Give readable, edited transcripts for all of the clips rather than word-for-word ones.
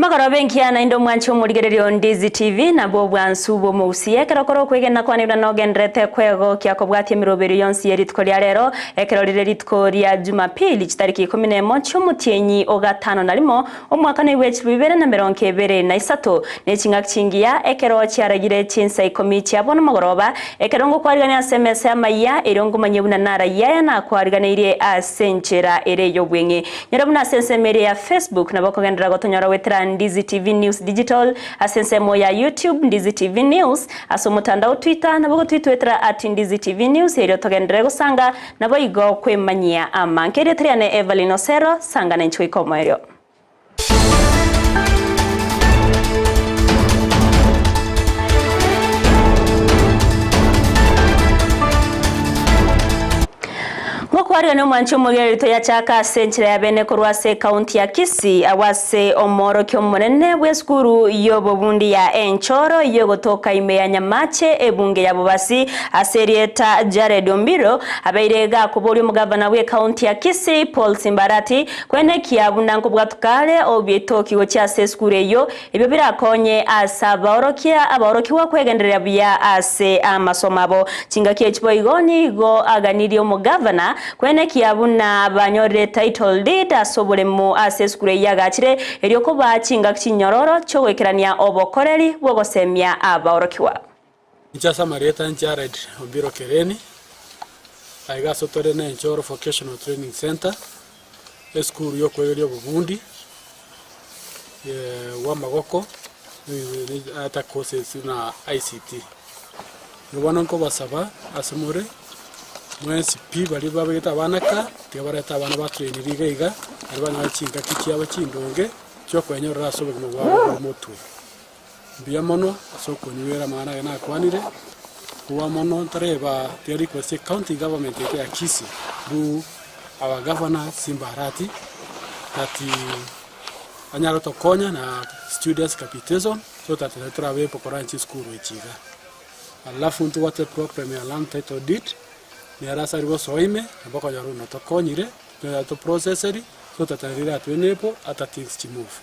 Magaro benki ya indo mwancho murigererio Ndizi TV na bo bwansu bo musie kerokoro kwigena kwanira no gendrete kwego kya kobwatie mirobero yonsi yeritko lya rero ekerorire ritko lya Jumapili chitariki 11 cy'umutienyi ogatano narimo omwaka ni wechi 2023 nechinga chingia ekero cyaragire Chinsa Ikomi cyabona magoroba ekerongo kwarigana SMS Amayia irongo manyebuna nara yaya na kwariganire asenchera ere yobwenge nyarabuna sensemere ya Facebook na bakogendera gotonyora wetra Ndizi TV News Digital asensemo ya YouTube Ndizi TV News asomutandao Twitter na boko twitwetra @Ndizi TV News ero togendere gusanga nabo igo kwemanyia amankere triane Everlyne Osero sanga na nchwe Ikomi. Kwari no mancho mogeri to yachaka senchira ya bene korwase county ya Kisii awase omoro kyomonene bweskuru yobo bundi ya enchoro yogotoka imeya nyamache ebunge ya bobasi aserieta Jared Ombiro abairega kubori mugavana we county ya Kisii Paul Simbarati kwene kiabunda nkobwatukale obyetoki go cyase skure yo ebyo birakonye asaborokia aborokiwa kwegenderera bya ase amasomabo kinga kiechbo igoni go aganiri omugavana kwene kiabuna banyore title deed asobolemo aseskure yagachire erioko bachinga kinyororo cyo gwekerania obokoreri bwo gosemia abaorokiwa Nchasa Marieta Jared Ombiro Kereni aiga sotore na Enchoro Vocational Training Center eskuru yo kwegerio Burundi wa magoko ata courses na ICT yobana ko basaba asemore mwesi pi bali babeta banaka tebareta bana ba trainiri gaiga abana bachinga kikiaba chindonge cyo kwenyorera sobe mu bwa motu biya mono soko niwera mana na kwanire kuwa mono tareba theory kwese county government ya Kisii bu our governor Simbarati ati anyalo to konya na students capitation so that they travel pokoranchi school wechiga alafu ntu wate program ya land title deed ni arasa rigo soime ambako nyaru na tokonyire to processori so tatarira twenepo atatics chimufu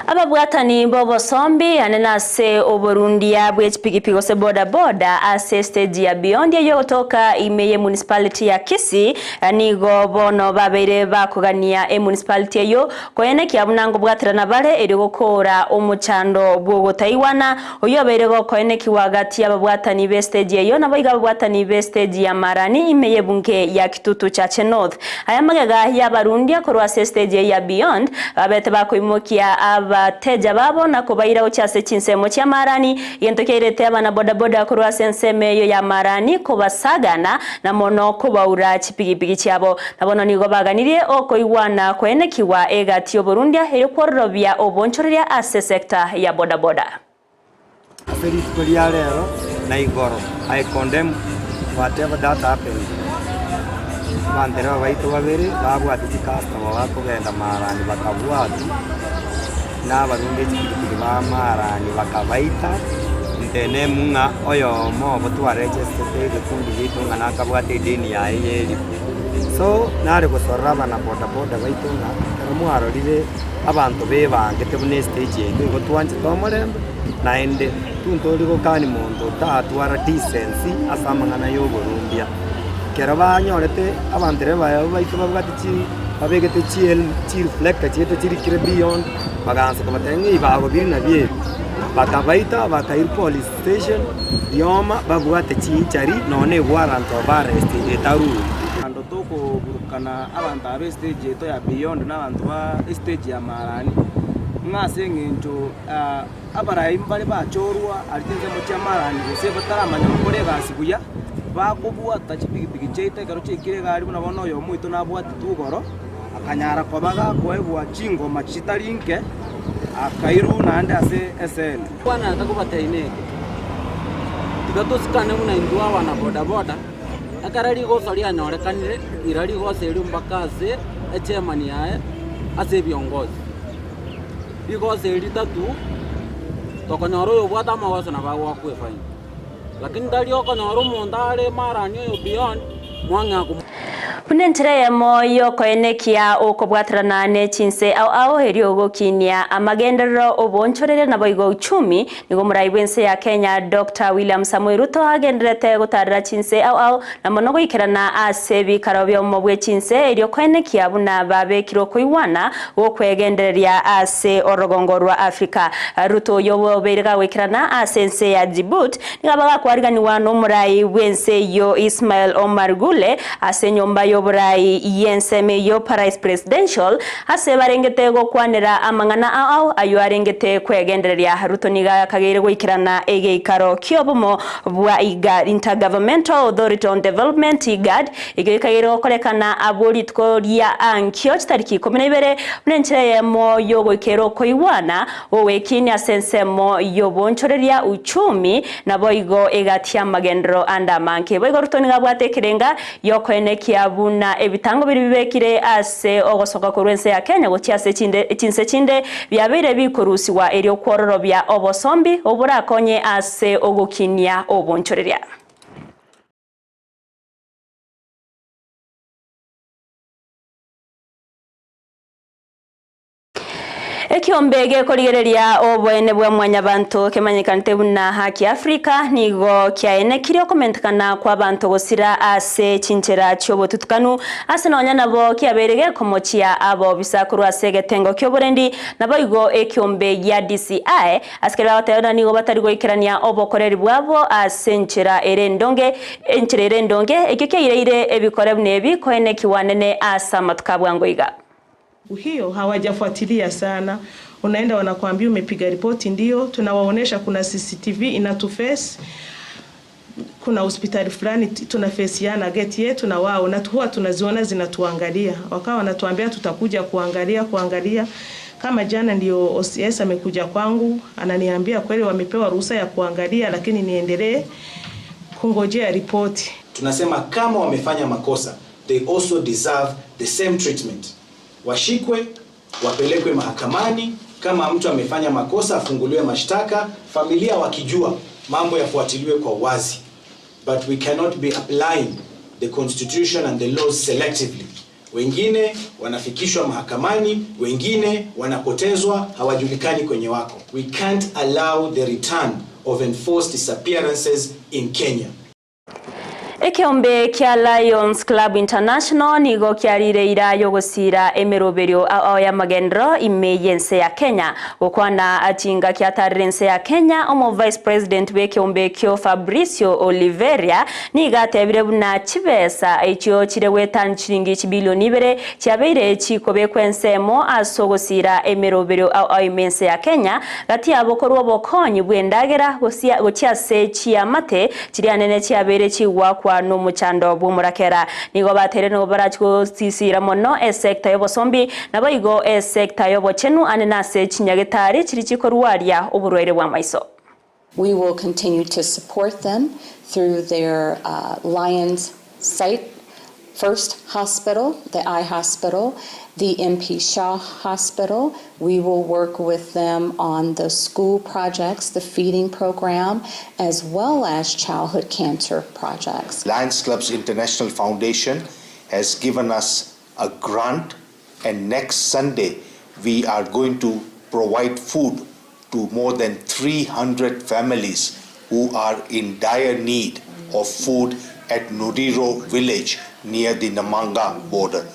ababwatani bobo sombi anenase oburundi ya bwechipigipiko se boda ase stage ya beyond yo kutoka imeye municipality ya Kisii nigo bono babere bakugania municipality yo koyene kiabunango bwatirana bale eri gukora omuchando bwo Taiwana oyobere go koyene kiwagati ababwatani be stage yo nabo igabwatani be stage ya Marani imeye bunge ya Kitutu Chache North aya magaga ya barundi akorwa stage ya beyond babete bakoimokia teja babo na kubaira uchase chinsemo cha Marani yentokerete abana boda kurwa senseme yo ya Marani kubasagana na mono kubaura chipigipigi cyabo nabono nigo baganiriye oko iwana kwene kiwa egati yo Burundi eri korobya obonchorya ase sector ya boda aferi tulia lero na igoro I condemn whatever that happened bandera baito babere babu ati customer wako genda Marani bakabwatu na barundi chipigipigi ba Marani bakabaita ndene munga oyo mo botwa register de kundi bitu ngana kabwate dini ya yeli so nare gosoraba na boda baitunga kamwaro ribe abantu bebange tebune stage ngo twanje tomorembe naende tuntori go kani mondo tatwara decency asamangana yo Burundi kera banyorete abandere bayo baitu babwati babegete chiel reflector chete chiri kire beyond baganse kabatenga ibabo birina bye bakabaita bakair police station yoma babwate chichari none warrant of arrest etaru ando toko burukana abantu abe stage to ya beyond na abantu ba stage ya Marani ngase nginjo abarayi mbali bachorwa alitinze mu cha Marani se bataramanya mukore gasiguya bakubwa tachipigipigi chete karo chikire gali buna bono yo muito nabwati tugoro akanyara kwa baga kwebwa chingo machitalinke akairu naande ase SN bwana atakubata ineke tigatosikane muna indwa wana boda akarali go sali anorekanire irali go seli mbakaze echemani yae ase biongozi bigo seli tatu tokonyoro yo bwata mawaso na bagwa kwefanya lakini dalio konyoro mondale Marani yo beyond mwanga Punentere moyo koenekia okobwatrana ne Chinsa au herio gokinia amagendero obonchorere na boigo uchumi nigo muraibwense ya Kenya Dr. William Samoei Ruto agenderete gotarira Chinsa au na monogo ikerana asebi karobyo mobwe Chinsa erio koenekia buna babe kirokoiwana okwegenderia ase orogongo rwa Afrika. Ruto yobo berega wekerana asense ya Djibouti nigabaga kwariganiwa no muraibwense yo Ismail Omar Gule asenyomba yoburai yenseme yo Paris Presidential ase barengete go kwanira amangana au ayo arengete kwegendereria Ruto niga kagere gwikirana egeikaro kyobomo bwa IGAD Intergovernmental Authority on Development IGAD egekagere okorekana aboritko ria ankyo tariki 12 munenchire mo yo gwikero koiwana owekini asensemo yo bonchoreria uchumi na boigo egatia magendro andamanke boigo Ruto niga bwatekerenga yo koenekia buna ebitango biri bibekire ase ogosoka kurwense ya Kenya gochiase Chinsa chinde byabere bikorusiwa erio kwororo bya obosombi oburakonye ase ogokinia obonchoreria. Ekiombege korigereria obwene bwa mwanya bantu kemanyikanite buna haki Afrika nigo kyaene kirio komentekana kwa bantu gosira ase chinchera chobo tutukanu ase nonya nabo kiaberege komochia abo bisakuru ase getengo kyoborendi nabo igo ekiombe ya DCI askera batayona nigo batarigo ikerania obokoreri bwabo ase nchera erendonge ekyo kyaire ebikore bnebi koene kiwanene asa matukabwango iga hiyo hawajafuatilia sana. Unaenda wanakuambia umepiga ripoti, ndio tunawaonesha kuna CCTV inatuface, kuna hospitali fulani tunafesiana geti yetu na wao na huwa tunaziona zinatuangalia. Wakawa wanatuambia tutakuja kuangalia. Kama jana ndio OCS amekuja kwangu ananiambia kweli wamepewa ruhusa ya kuangalia lakini niendelee kungojea ripoti. Tunasema kama wamefanya makosa they also deserve the same treatment. Washikwe, wapelekwe mahakamani, kama mtu amefanya makosa afunguliwe mashtaka, familia wakijua mambo yafuatiliwe kwa wazi. But we cannot be applying the constitution and the laws selectively. Wengine wanafikishwa mahakamani, wengine wanapotezwa, hawajulikani kwenye wako. We can't allow the return of enforced disappearances in Kenya. Ekiombe kia Lions Club International nigo kiarire irayo gosira emeroberio ao ya magendro imeyense ya Kenya gukwana achinga kiatarense ya Kenya omo Vice President wekiombe kyo Fabricio Oliveira niga tebire buna chibesa ekyo chirewetan chiringi chibilioni bere cyabeire chikobe kwensemo asogosira emeroberio ao imense ya Kenya gati abokorwa bokonyi bwendagera gochiase chiamate chirianene chabere chiwa kwa no muchando bumurakera nigo batere no barachko sisira mono sector yobosombi naboigo sector yobochenu anenase chinyagetari chirichikorwaria oburwere bwa maiso. We will continue to support them through their Lions site first hospital, the eye hospital, the MP Shaw Hospital. We will work with them on the school projects, the feeding program, as well as childhood cancer projects. Lions Clubs International Foundation has given us a grant, and next Sunday we are going to provide food to more than 300 families who are in dire need of food at Nuriro village near the Namanga border.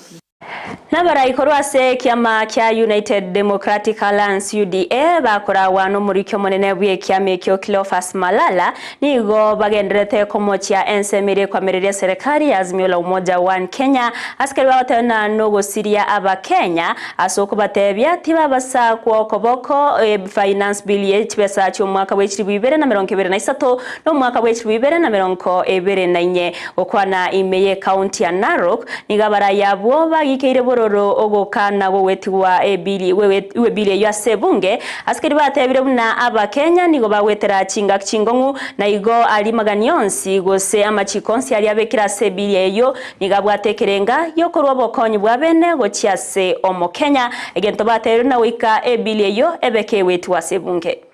Nabara ikorwase kiama kia United Democratic Alliance UDA bakora wano murikyo monene bwe kiame kyo Cleophas Malala nigo bagenderete komochia ensemire kwa merere serikali azimio la umoja One Kenya askari batana nogo siria aba Kenya asoko batebya tiba basa kwa koboko finance bill yechbesa cyo mwaka wa 2023 no mwaka wa 2024 okwana imeye county ya Narok nigabara yabo bagikeire bororo ogokana go wetiwa ebili ya sebunge askari batebire buna aba Kenya nigo bawetera chinga chingongu na igo ali maganyonsi gose amachikonsi ali abekira sebili eyo nigabwatekerenga yokorwa bokonyi bwa bene gochiase omo Kenya egento batero na wika ebili eyo ebeke wetiwa sebunge.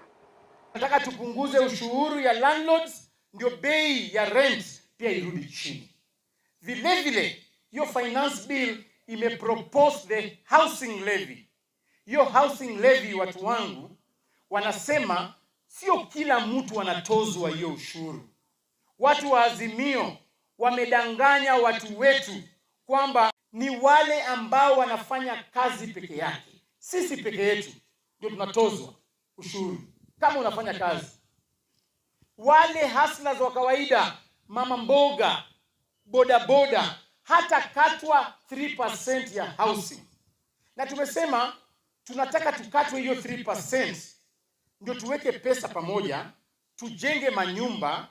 Nataka tupunguze ushuru ya landlords ndio bei ya rent pia irudi chini. Vile vile hiyo finance bill imepropose the housing levy. Hiyo housing levy, watu wangu wanasema sio kila mtu anatozwa hiyo ushuru. Watu wa Azimio wamedanganya watu wetu kwamba ni wale ambao wanafanya kazi peke yake. Sisi peke yetu ndio tunatozwa ushuru kama unafanya kazi. Wale hustlers wa kawaida, mama mboga, boda boda, hata katwa 3% ya housing. Na tumesema tunataka tukatwe hiyo 3%, ndio tuweke pesa pamoja, tujenge manyumba.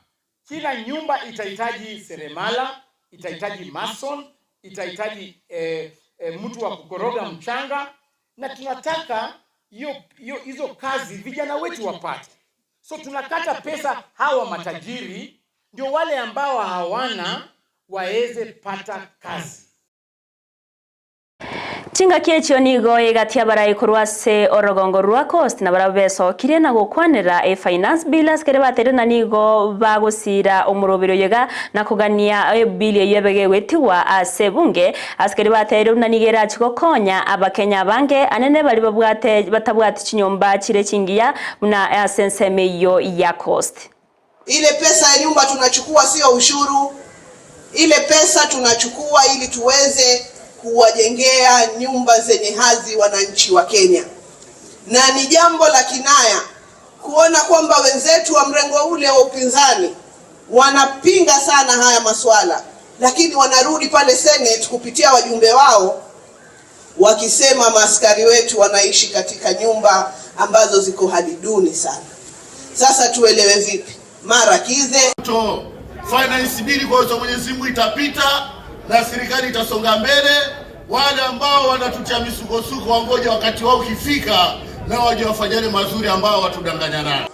Kila nyumba itahitaji seremala, itahitaji mason, itahitaji mtu wa kukoroga mchanga, na tunataka hizo kazi vijana wetu wapate. So tunakata pesa hawa matajiri, ndio wale ambao hawana waeze pata kazi. Chinga kiechio nigo igatia barai kurwase orogongo rwa coast na barabeso kire na gukwanira finance bills kere batere na nigo bagusira umurobiro yega na kugania bill yebege wetiwa asebunge askere batere na nigera chikokonya abakenya bange anene bali babwate batabwate chinyomba chire chingia na asensemeyo ya coast. Ile pesa ya nyumba tunachukua sio ushuru. Ile pesa tunachukua ili tuweze kuwajengea nyumba zenye hadhi wananchi wa Kenya. Na ni jambo la kinaya kuona kwamba wenzetu wa mrengo ule wa upinzani wanapinga sana haya masuala, lakini wanarudi pale Senate kupitia wajumbe wao wakisema maaskari wetu wanaishi katika nyumba ambazo ziko hali duni sana. Sasa tuelewe vipi? Mara kize finance bill kwa Mwenyezi Mungu itapita na serikali itasonga mbele. Wale ambao wanatutia misukosuko wangoja wakati wao ukifika na waje wafanyane mazuri ambao watudanganya nao.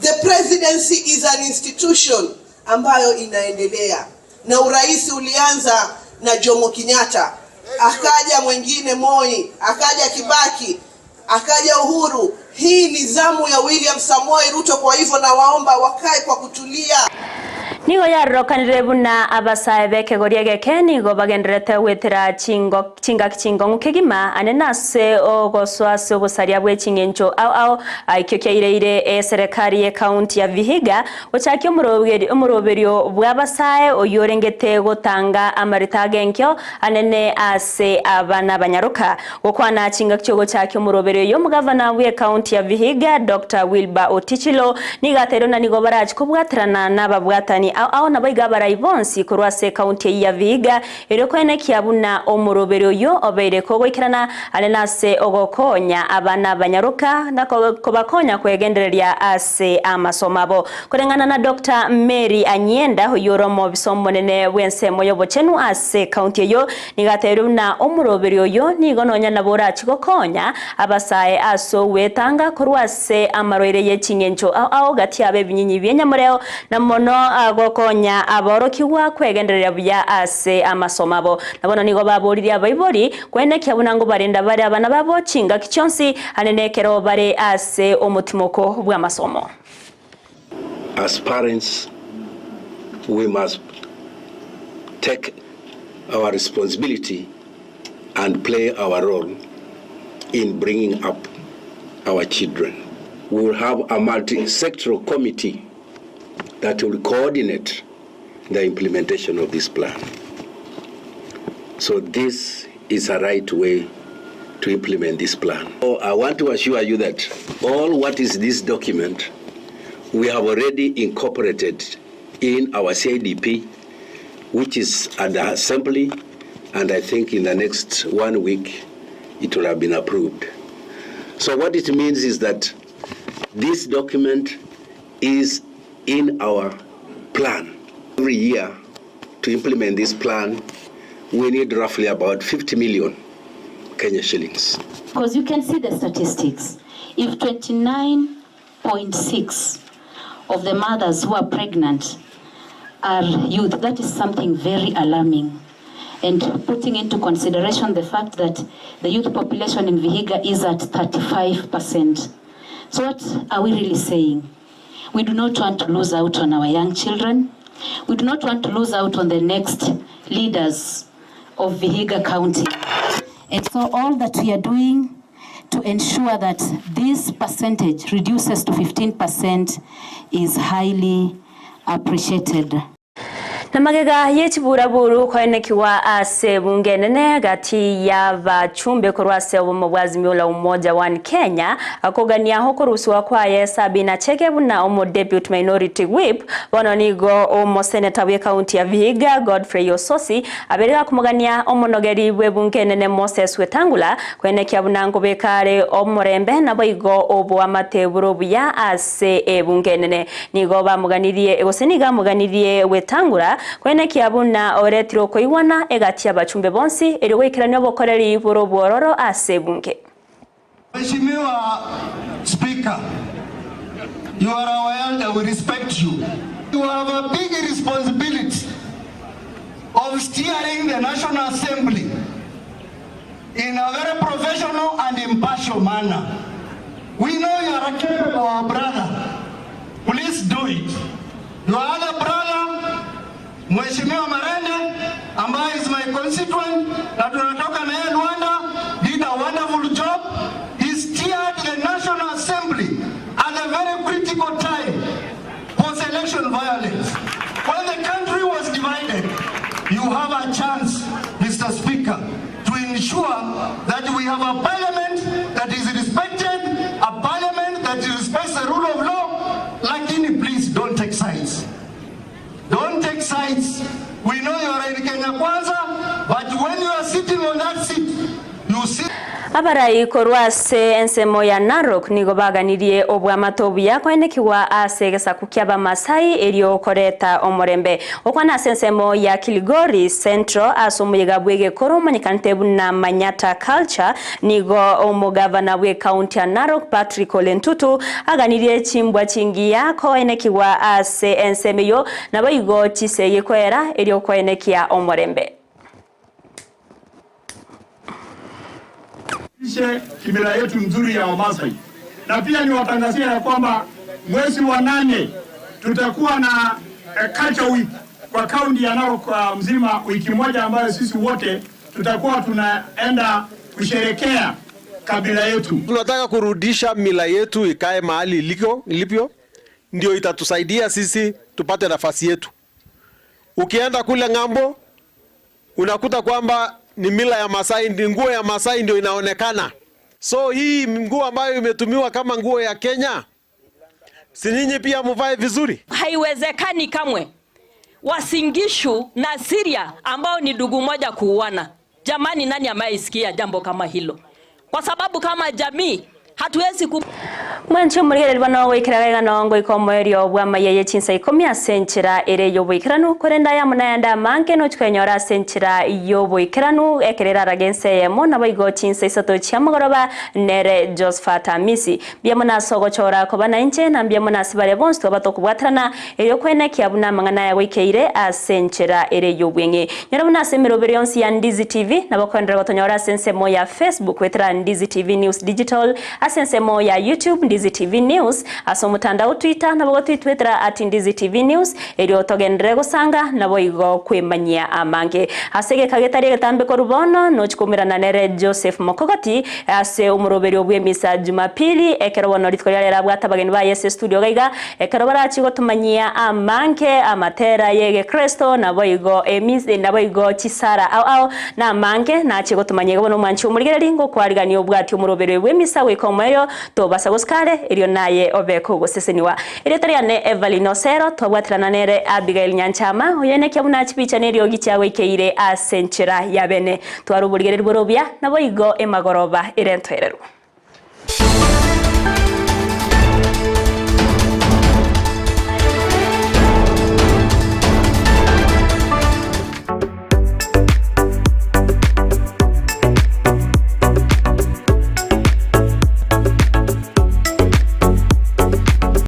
The presidency is an institution ambayo inaendelea, na urais ulianza na Jomo Kenyatta, akaja mwingine Moi, akaja Kibaki, akaja Uhuru. Hii ni zamu ya William Samoei Ruto, kwa hivyo na waomba wakae kwa kutulia. Nigo yarokanire buna abasae beke goriege keni go bagendrete wetera chinga ngukegima anenase ogoswase obusaria bwe chingencho au aikyo kyaire serikali ye county ya Vihiga ochaki umuroberio bwabasae oyorengete gotanga amarita genkyo anene ase abana banyaruka gokwana chinga kyogo chaki umuroberio yo mugavana we county ya Vihiga Dr. Wilbur Otichilo nigatero na nigo barachi kubwatrana nababwatani au na baiga baraibonsi kurwase county ya Vihiga erokwene kiabuna omuroberio yo obeire kogwikirana alenase ogokonya abana banyaruka na kobakonya kwegendereria ase amasomabo kurengana na Dr. Mary Anyenda yoromo bisomo nene bwense moyo bochenu ase county yo nigateru na omuroberio yo nigononya na bora chikokonya abasae aso wetanga kurwase amaroire ye chingencho au gatiabe binyinyi byenyamureo na mono agokonya aborokiwa kwegendereria bya ase amasomabo nabono nigo baburiria baibori kwene kyabunango barenda bari abana babo chinga kichonsi anenekero bare ase omutimoko bwa masomo. As parents, we must take our responsibility and play our role in bringing up our children. We will have a multi-sectoral committee that will coordinate the implementation of this plan. So this is a right way to implement this plan. So I want to assure you that all what is this document, we have already incorporated in our CIDP, which is at the assembly, and I think in the next 1 week, it will have been approved. So what it means is that this document is in our plan. Every year, to implement this plan, we need roughly about 50 million Kenya shillings. Because you can see the statistics. If 29.6 of the mothers who are pregnant are youth, that is something very alarming. And putting into consideration the fact that the youth population in Vihiga is at 35%. So what are we really saying? We do not want to lose out on our young children. We do not want to lose out on the next leaders of Vihiga County. And so all that we are doing to ensure that this percentage reduces to 15% is highly appreciated. Na magega yechibura-buru kwaenekiwa ase bunge nene gati ya bachumbe korwase obumobwazimio la umoja wa Kenya akogania hokoruswa kwaye Sabina Chege buna omo deputy minority whip bono nigo omo senator we county ya Vihiga Godfrey Ososi aberega kumugania omonogeri we bunge nene Moses Wetangula kwaenekia buna ngobekare omorembe nabo igo obo amateburo buya ase bunge nene nigo bamuganirie egoseniga muganirie Wetangula kwene kiabuna oretiro koiwana egati abachumbe bonsi eriwekiranyo bokoreri iboro bororo ase bunge. Mheshimiwa Speaker, you are our elder, we respect you. You have a big responsibility of steering the National Assembly in a very professional and impartial manner. We know you are a capable brother. Please do it. Your other brother, Mheshimiwa Marende, ambaye is my constituent, na tunatoka na yeye Rwanda, did a wonderful job. He steered the National Assembly at a very critical time post-election violence. When the country was divided, you have a chance, Mr. Speaker, to ensure that we have a parliament that is respected, a parliament that respects the rule of law. Lakini, please don't take sides. Don't take sides. We know you are in Kenya Kwanza, but when you are sitting on that seat, you sit. Abarai korwase ensemo ya Narok nigo baganirie obwamatobu yako enekiwa ase gesakukiaba Masai elio koreta omorembe okwana ensemo ya Kilgori Central asomuyega bwege koro manyikantebu na Manyata Culture nigo omugavana we county ya Narok Patrick Olentutu aganirie chimbwa chingi yako enekiwa ase ensemeyo nabayigo chiseye kwera elio ko enekia omorembe. Kimila yetu nzuri ya Wamasai. Na pia ni watangazia ya kwamba mwezi wa 8 tutakuwa na culture week kwa kaunti ya Narok mzima, wiki moja ambayo sisi wote tutakuwa tunaenda kusherekea kabila yetu. Tunataka kurudisha mila yetu ikae mahali ilivyo, ndio itatusaidia sisi tupate nafasi yetu. Ukienda kule ngambo unakuta kwamba ni mila ya Masai, ndi nguo ya Masai ndio inaonekana. So hii nguo ambayo imetumiwa kama nguo ya Kenya, si nyinyi pia muvae vizuri? Haiwezekani kamwe Wasingishu na Syria ambao ni ndugu moja kuuana. Jamani, nani ameisikia jambo kama hilo? Kwa sababu kama jamii hatuwezi Mwancho murigere bano wikiraga nongo Ikomi obwa Amayia Chinsa Ikomi asenchira ere yoboikiranu korenda ya munayanda manke no chwenyora asenchira yoboikiranu ekerera ragense yemo nabayigo Chinsa isato chamagoroba nere Josephat Amisi biamuna sogochora kobana inche na biamuna sibare bonsto batokubwatrana ere kwene kiabuna mangana ya wikeire asenchira ere yobwenge nyarabuna semero berionsi ya Ndizi TV nabakondera gotonyora sensemo ya Facebook wetra Ndizi TV News Digital asensemo ya YouTube Ndizi TV News asomutandao Twitter nabo twitwetera @Ndizi TV News elio togendere gusanga nabo igo kwemanyia amange asege kagetari getambe korubono no chikumirana nere Joseph Mokogoti ase umuroberi obwemisa Jumapili ekerobono litkoyalera bwatabageni ba Yes Studio gaiga ekerobara chigo tumanyia amange amatera yege Kristo nabo igo emisi nabo igo chisara au na amange na chigo tumanyega bono manchi umurigeri ngo kwarigani obwati umuroberi obwemisa wekomeyo tobasa guskare elio naye obeko guseseniwa elio tariane Everlyne Osero tobwatrana nere Abigail Nyanchama oyene kyabuna chipicha neryo gichawe keire asenchira yabene twaruburigere borobya nabo igo emagoroba irentwererwa.